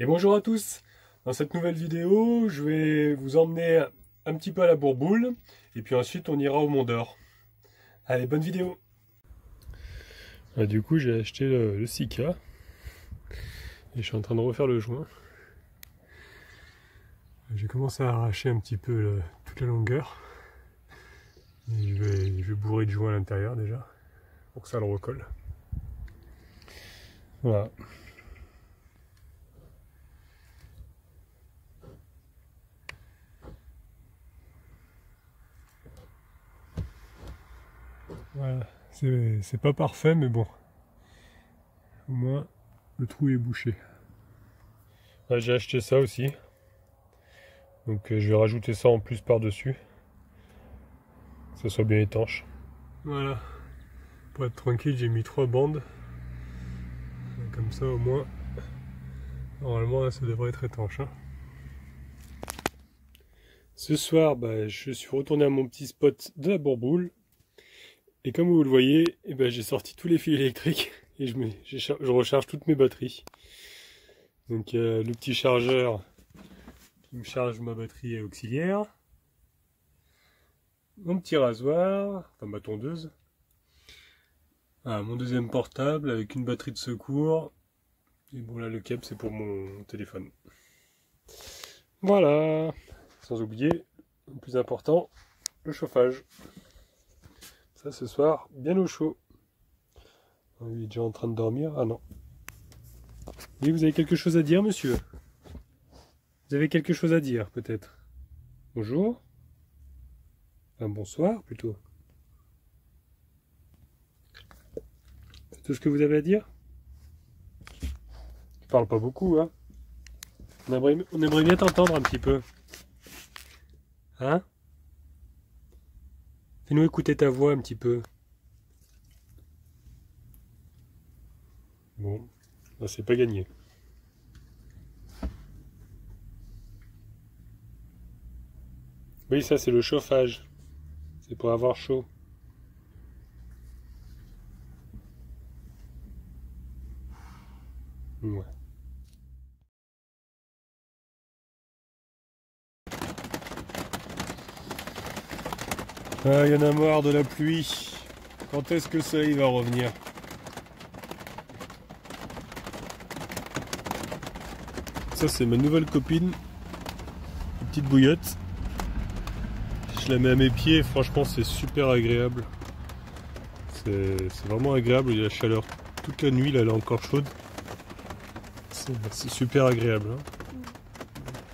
Et bonjour à tous. Dans cette nouvelle vidéo, je vais vous emmener un petit peu à la Bourboule et puis ensuite on ira au Mont d'Or. Allez, bonne vidéo. Du coup, j'ai acheté le Sika et je suis en train de refaire le joint. J'ai commencé à arracher un petit peu toute la longueur. Et je vais bourrer de joint à l'intérieur déjà pour que ça le recolle. Voilà. Voilà, c'est pas parfait, mais bon, au moins le trou est bouché. J'ai acheté ça aussi, donc je vais rajouter ça en plus par-dessus, que ça soit bien étanche. Voilà, pour être tranquille, j'ai mis 3 bandes, comme ça au moins, normalement là, ça devrait être étanche. Ce soir, je suis retourné à mon petit spot de la Bourboule. Et comme vous le voyez, j'ai sorti tous les fils électriques et je recharge toutes mes batteries. Donc le petit chargeur qui me charge ma batterie auxiliaire. Mon petit rasoir, enfin ma tondeuse. Mon deuxième portable avec une batterie de secours. Et bon là le câble c'est pour mon téléphone. Voilà. Sans oublier, le plus important, le chauffage. Ça, ce soir, bien au chaud. Il est déjà en train de dormir. Ah non. Oui, vous avez quelque chose à dire, monsieur? Vous avez quelque chose à dire, peut-être? Bonjour? Enfin, bonsoir, plutôt. C'est tout ce que vous avez à dire? Je parle pas beaucoup, hein? On aimerait bien t'entendre un petit peu. Hein? Fais-nous écouter ta voix un petit peu. Bon, c'est pas gagné. Oui, ça c'est le chauffage. C'est pour avoir chaud. Ouais. Ah, il y en a marre de la pluie. Quand est-ce que ça va revenir? Ça c'est ma nouvelle copine, une petite bouillotte. Je la mets à mes pieds et franchement c'est super agréable. C'est vraiment agréable, il y a la chaleur toute la nuit, là elle est encore chaude. C'est super agréable.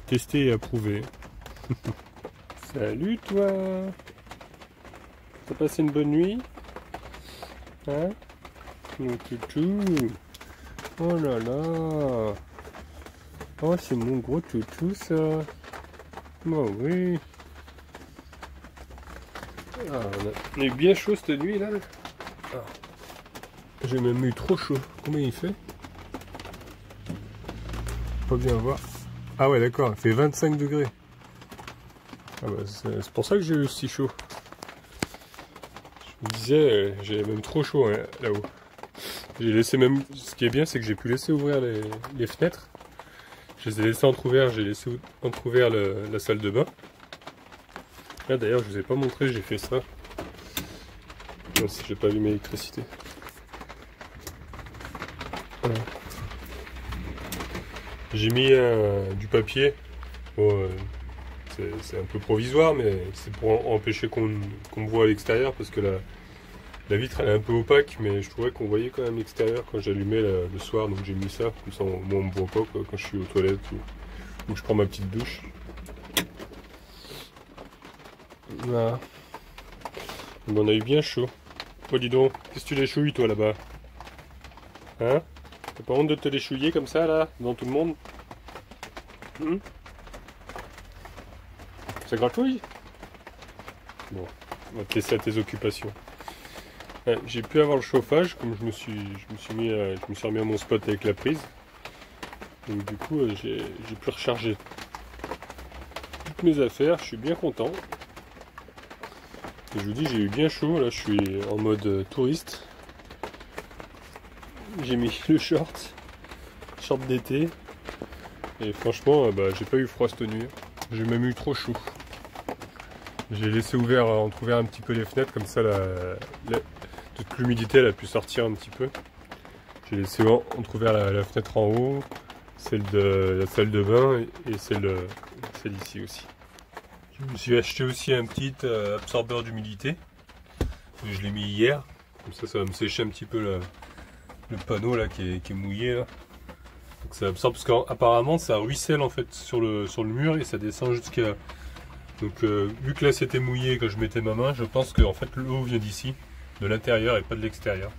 Testé et approuvé. Salut toi! T'as passé une bonne nuit? Hein? Mon toutou! Oh là là! Oh, c'est mon gros toutou, ça. Oh oui. On a eu bien chaud cette nuit, là. J'ai même eu trop chaud. Combien il fait? Pas bien voir. Ah ouais, d'accord, il fait 25 degrés. C'est pour ça que j'ai eu si chaud. Je me disais, j'ai même trop chaud hein, là-haut. J'ai laissé même... Ce qui est bien, c'est que j'ai pu laisser ouvrir les fenêtres. Je les ai laissés entrouverts, j'ai laissé entrouvert la salle de bain. Là d'ailleurs je vous ai pas montré, j'ai fait ça. Même si j'ai pas allumé l'électricité. Voilà. J'ai mis du papier. Bon, c'est un peu provisoire, mais c'est pour empêcher qu'on me voit à l'extérieur parce que la vitre elle est un peu opaque, mais je trouvais qu'on voyait quand même l'extérieur quand j'allumais le soir, donc j'ai mis ça, comme ça au moins on me voit pas quoi, quand je suis aux toilettes ou que je prends ma petite douche. Voilà. On a eu bien chaud. Oh dis donc, qu'est-ce que tu l'échouilles toi là-bas? Hein? T'as pas honte de te l'échouiller comme ça là, devant tout le monde? Ça gratouille? Bon, on va te laisser à tes occupations. J'ai pu avoir le chauffage, comme je me suis remis à mon spot avec la prise. Donc du coup, j'ai pu recharger toutes mes affaires, je suis bien content. Et je vous dis, j'ai eu bien chaud, là je suis en mode touriste. J'ai mis le short d'été, Et franchement, j'ai pas eu froid cette nuit. J'ai même eu trop chaud. J'ai laissé entrouvert un petit peu les fenêtres, comme ça toute l'humidité elle a pu sortir un petit peu. J'ai laissé entrouvert la fenêtre en haut, celle de la salle de bain et celle ici aussi. Je me suis acheté aussi un petit absorbeur d'humidité. Je l'ai mis hier, comme ça va me sécher un petit peu le panneau là qui est mouillé là. Donc ça absorbe parce qu'apparemment ça ruisselle en fait sur le mur et ça descend jusqu'à. Donc vu que là c'était mouillé quand je mettais ma main, je pense que en fait l'eau vient d'ici, de l'intérieur et pas de l'extérieur.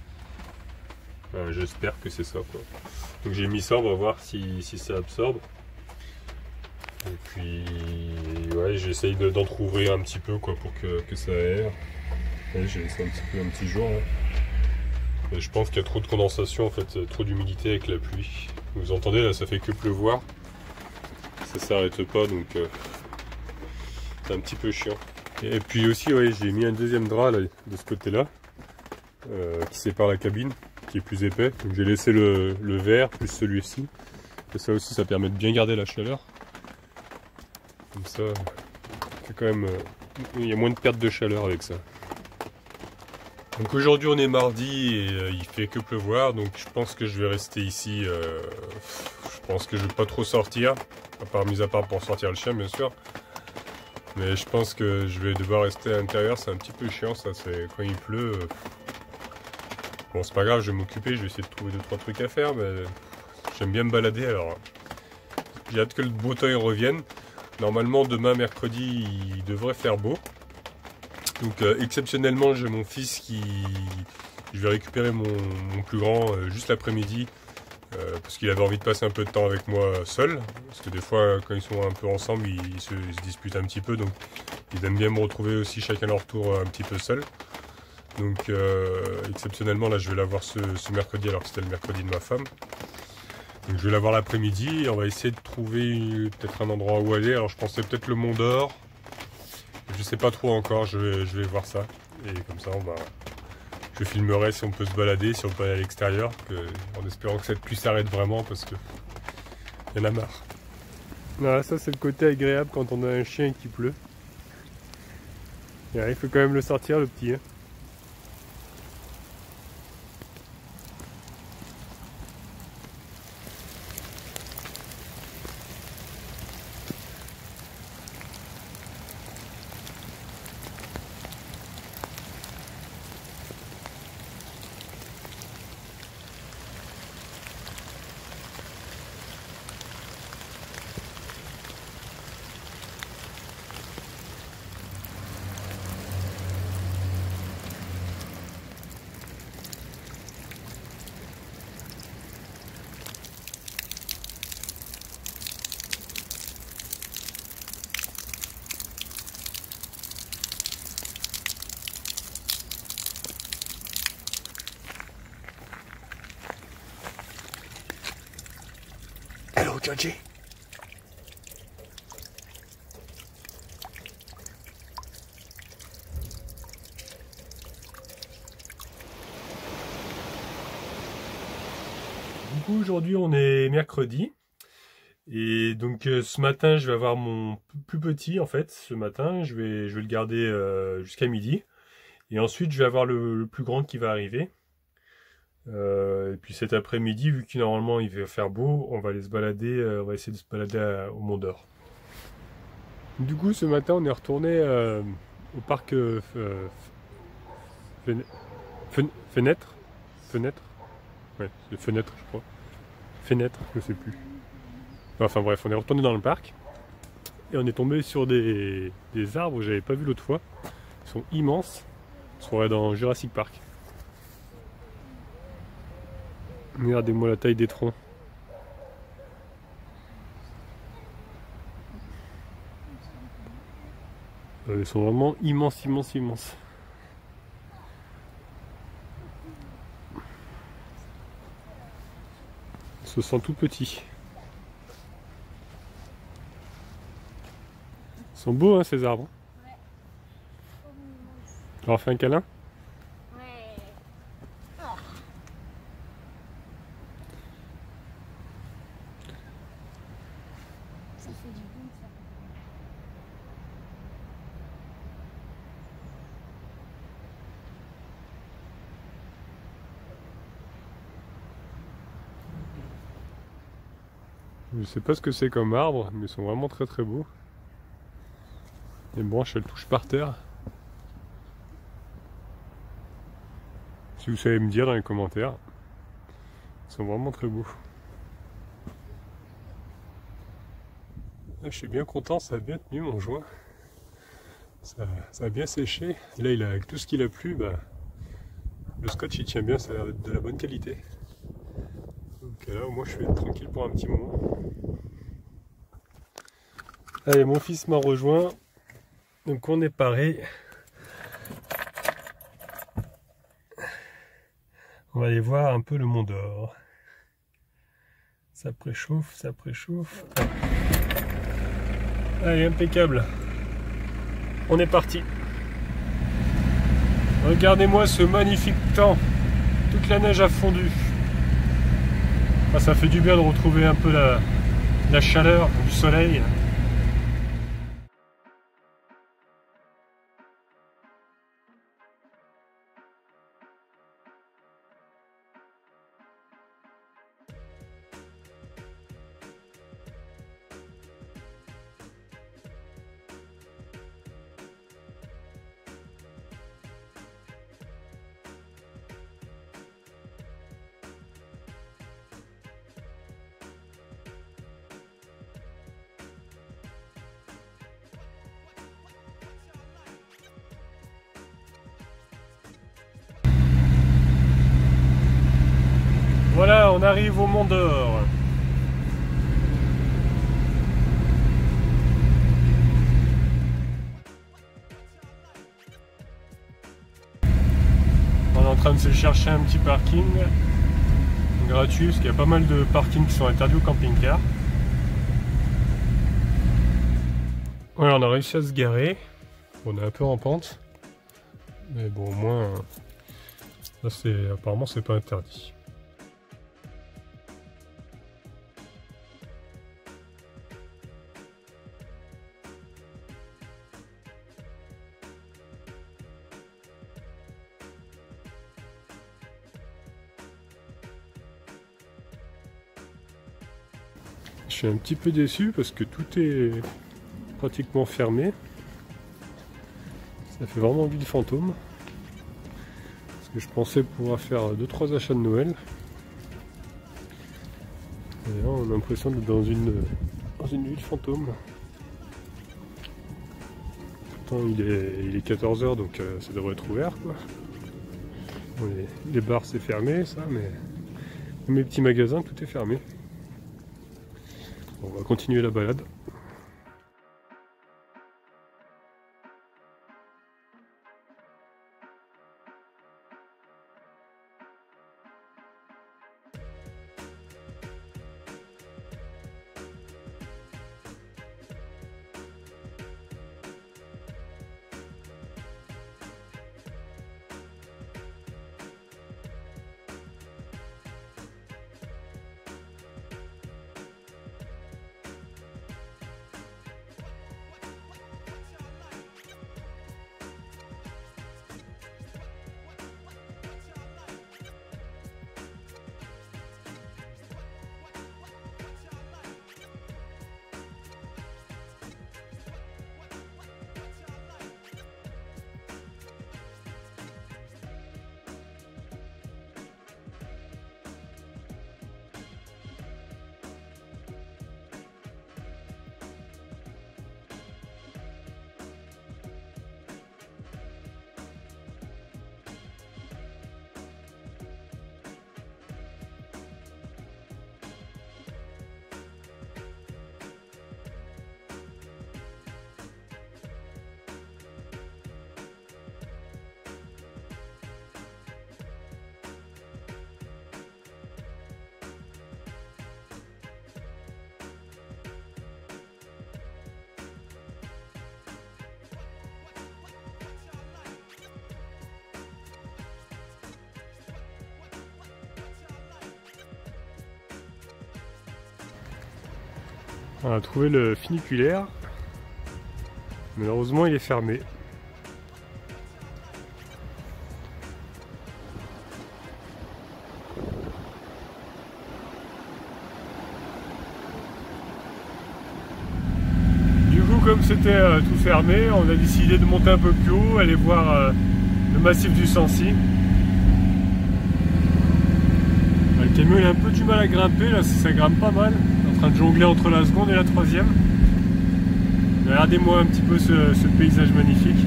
J'espère que c'est ça quoi. Donc j'ai mis ça, on va voir si ça absorbe. Et puis ouais, j'essaye d'entrouvrir un petit peu quoi pour que ça aère. J'ai laissé un petit jour là. Et je pense qu'il y a trop de condensation en fait, trop d'humidité avec la pluie. Vous entendez là, ça fait que pleuvoir. Ça s'arrête pas donc c'est un petit peu chiant. Et puis aussi ouais, j'ai mis un deuxième drap là, de ce côté là qui sépare la cabine, qui est plus épais. Donc j'ai laissé le vert plus celui-ci. Et ça aussi ça permet de bien garder la chaleur. Comme ça, c'est quand même il y a moins de perte de chaleur avec ça. Donc aujourd'hui on est mardi et il fait que pleuvoir, donc je pense que je vais rester ici. Je pense que je vais pas trop sortir, mis à part pour sortir le chien bien sûr. Mais je pense que je vais devoir rester à l'intérieur, c'est un petit peu chiant ça, c'est quand il pleut. Bon c'est pas grave, je vais m'occuper, je vais essayer de trouver 2-3 trucs à faire, mais j'aime bien me balader alors. J'ai hâte que le beau temps revienne. Normalement demain mercredi il devrait faire beau. Donc exceptionnellement j'ai mon fils je vais récupérer mon plus grand juste l'après-midi parce qu'il avait envie de passer un peu de temps avec moi seul, parce que des fois quand ils sont un peu ensemble ils se disputent un petit peu, donc ils aiment bien me retrouver aussi chacun leur tour un petit peu seul. Donc exceptionnellement là je vais l'avoir ce mercredi alors que c'était le mercredi de ma femme. Donc je vais l'avoir l'après-midi et on va essayer de trouver peut-être un endroit où aller. Alors je pensais peut-être le Mont d'Or. Je sais pas trop encore, je vais voir ça. Et comme ça, je filmerai si on peut se balader, si on peut aller à l'extérieur, en espérant que cette pluie s'arrête vraiment parce que il y en a marre. Voilà, ça c'est le côté agréable quand on a un chien qui pleut. Il faut quand même le sortir le petit. Hein. Hello, Georgie. Du coup, aujourd'hui, on est mercredi. Et donc, ce matin, je vais avoir mon plus petit, en fait. Ce matin, je vais le garder jusqu'à midi. Et ensuite, je vais avoir le plus grand qui va arriver. Et puis cet après-midi, vu que normalement il va faire beau, on va aller se balader, on va essayer de se balader au Mont d'Or. Du coup, ce matin, on est retourné au parc Fenêtre. Ouais, c'est Fenêtre, je crois. Fenêtre, je sais plus. Enfin bref, on est retourné dans le parc et on est tombé sur des arbres que j'avais pas vu l'autre fois. Ils sont immenses. On se croirait dans Jurassic Park. Regardez-moi la taille des troncs. Ils sont vraiment immenses, immenses, immenses. Ils se sentent tout petits. Ils sont beaux hein, ces arbres. Ouais. Tu leur fais un câlin? Ouais. Oh. fait du boom ça. Je sais pas ce que c'est comme arbre, mais ils sont vraiment très très beaux. Les branches elles touchent par terre. Si vous savez me dire dans les commentaires, ils sont vraiment très beaux. Là, je suis bien content, ça a bien tenu mon joint. Ça a bien séché. Et là, avec tout ce qu'il a plu, bah, le scotch il tient bien, ça a l'air d'être de la bonne qualité. Donc là, au moins, je suis tranquille pour un petit moment. Allez, mon fils m'a rejoint. Donc on est paré. On va aller voir un peu le Mont d'Or. Ça préchauffe, ça préchauffe. Allez, impeccable. On est parti. Regardez-moi ce magnifique temps. Toute la neige a fondu. Ah, ça fait du bien de retrouver un peu la chaleur du soleil. Voilà, on arrive au Mont d'Or. On est en train de se chercher un petit parking gratuit, parce qu'il y a pas mal de parkings qui sont interdits au camping-car. Voilà, on a réussi à se garer. On est un peu en pente. Mais bon, au moins, là, apparemment, c'est pas interdit. Je suis un petit peu déçu parce que tout est pratiquement fermé. Ça fait vraiment ville fantôme. Parce que je pensais pouvoir faire 2-3 achats de Noël. Et là, on a l'impression d'être dans une ville fantôme. Pourtant, il est 14 h, donc ça devrait être ouvert, quoi. Bon, les bars, c'est fermé, ça, mais mes petits magasins, tout est fermé. On va continuer la balade. On a trouvé le funiculaire. Malheureusement, il est fermé. Du coup, comme c'était tout fermé, on a décidé de monter un peu plus haut, aller voir le massif du Sancy. Le camion il a un peu du mal à grimper, là ça grimpe pas mal. En train de jongler entre la seconde et la troisième. Regardez-moi un petit peu ce paysage magnifique.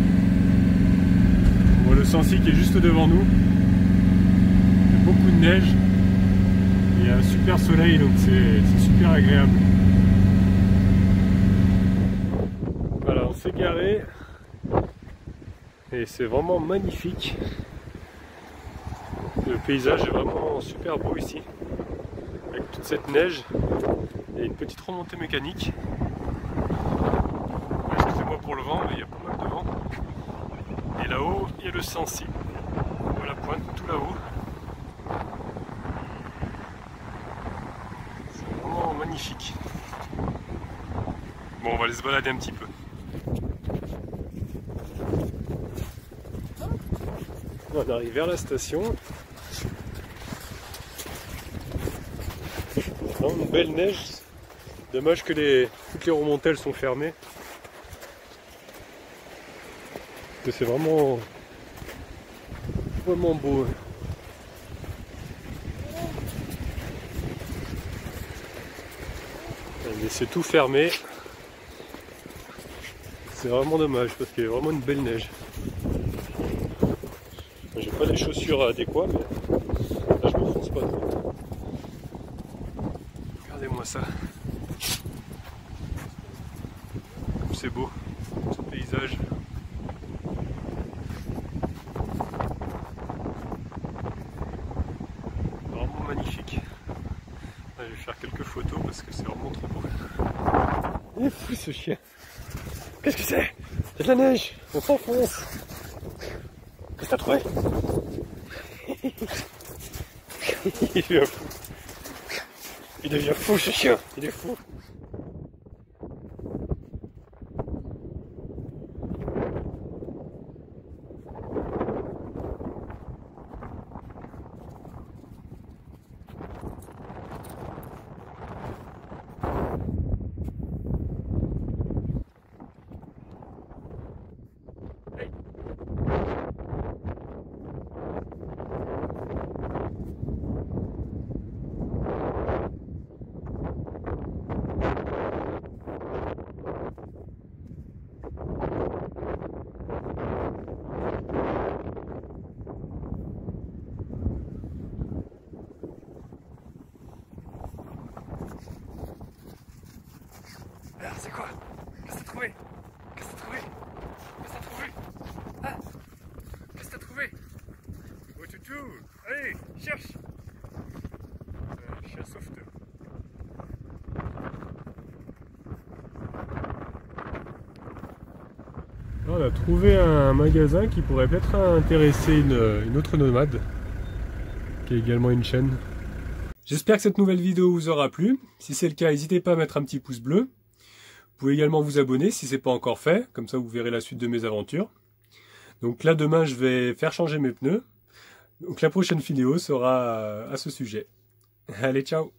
On voit le Sancy qui est juste devant nous. Il y a beaucoup de neige. Il y a un super soleil, donc c'est super agréable. Voilà, on s'est garé. Et c'est vraiment magnifique. Le paysage est vraiment super beau ici. Avec toute cette neige. Et une petite remontée mécanique. Excusez-moi pour le vent, mais il y a pas mal de vent. Et là-haut, il y a le Sancy. On voit la pointe tout là-haut. C'est vraiment magnifique. Bon, on va aller se balader un petit peu. On arrive vers la station. Vraiment une belle neige. Dommage que toutes les remontées elles sont fermées. C'est vraiment beau. Mais c'est tout fermé. C'est vraiment dommage parce qu'il y a vraiment une belle neige. J'ai pas les chaussures adéquates, mais là je me fonce pas trop. Regardez-moi ça. C'est beau, ce paysage. Vraiment magnifique. Là, je vais faire quelques photos parce que c'est vraiment trop beau. Il est fou ce chien. Qu'est-ce que c'est? C'est de la neige. On s'enfonce. Qu'est-ce que t'as trouvé? Il devient fou. Il devient fou ce chien. Il est fou. Alors c'est quoi? Qu'est-ce que t'as trouvé? Qu'est-ce que t'as trouvé? Qu'est-ce que t'as trouvé? Ah, qu'est-ce que t'as trouvé? Oh toutou! Allez, cherche! Chien sauveteur. On a trouvé un magasin qui pourrait peut-être intéresser une autre nomade, qui est également une chaîne. J'espère que cette nouvelle vidéo vous aura plu. Si c'est le cas, n'hésitez pas à mettre un petit pouce bleu. Vous pouvez également vous abonner si ce n'est pas encore fait, comme ça vous verrez la suite de mes aventures. Donc là demain je vais faire changer mes pneus. Donc la prochaine vidéo sera à ce sujet. Allez, ciao!